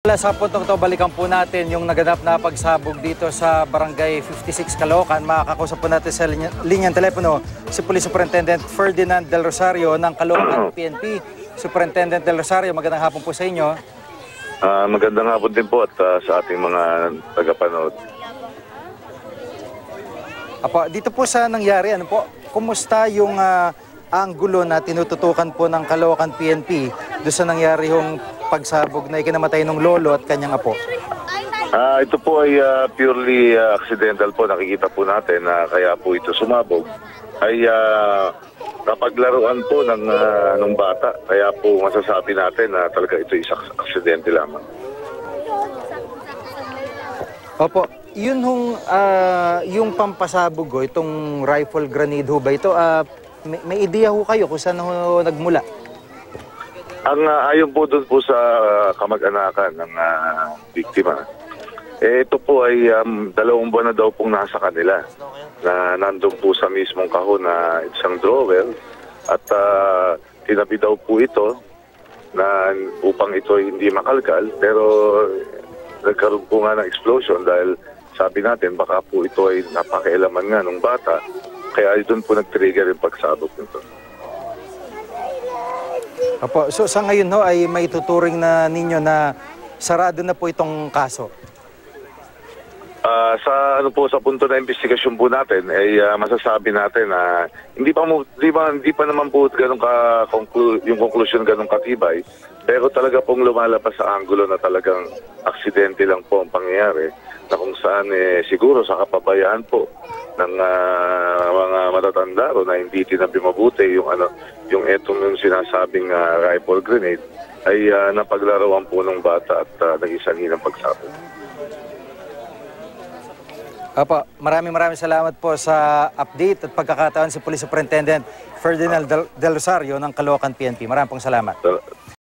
Sa puntong to, balikan po natin yung naganap na pagsabog dito sa Barangay 56 Caloocan. Makakakusap po natin sa linyang telepono si Police Superintendent Ferdinand Del Rosario ng Caloocan PNP. Superintendent Del Rosario, magandang hapon po sa inyo. Magandang hapon din po at sa ating mga tagapanood. Apo, dito po sa nangyari, ano po, kumusta yung anggulo na tinututukan po ng Caloocan PNP doon sa nangyari yung pagsabog na ikinamatay ng lolo at kanyang apo? Ito po ay purely accidental po. Nakikita po natin na kaya po ito sumabog ay kapaglaruan po ng bata. Kaya po masasabi natin na talaga ito isang aksidente lamang. Opo, yun yung pampasabog, itong rifle grenade ho ba ito? May ideya ho kayo kung saan ho nagmula? Ang ayon po doon po sa kamag-anakan ng biktima, ito po ay 2 buwan na daw pong nasa kanila na nandun po sa mismong kahon na isang drawer at tinabi daw po ito na upang ito hindi makalkal, pero nagkaroon po nga ng explosion dahil sabi natin baka po ito ay napakialaman nga ng bata, kaya doon po nag-trigger yung pagsabog nito. Apo, so sa ngayon ho ay may tuturing na ninyo na sarado na po itong kaso? Sa punto na investigasyon po natin ay masasabi natin na hindi pa naman po ganun yung conclusion ganun katibay, pero talaga pong lumalabas sa anggulo na talagang aksidente lang po ang pangyayari, na kung saan siguro sa kapabayaan po ng mga matatanda o na hindi tinabi mabuti yung etong sinasabing rifle grenade ay napaglarawan po ng bata at naging sanhi ng pagsabog. Opo, maraming salamat po sa update at pagkakataon si Police Superintendent Ferdinand Del Rosario ng Caloocan PNP. Maraming salamat.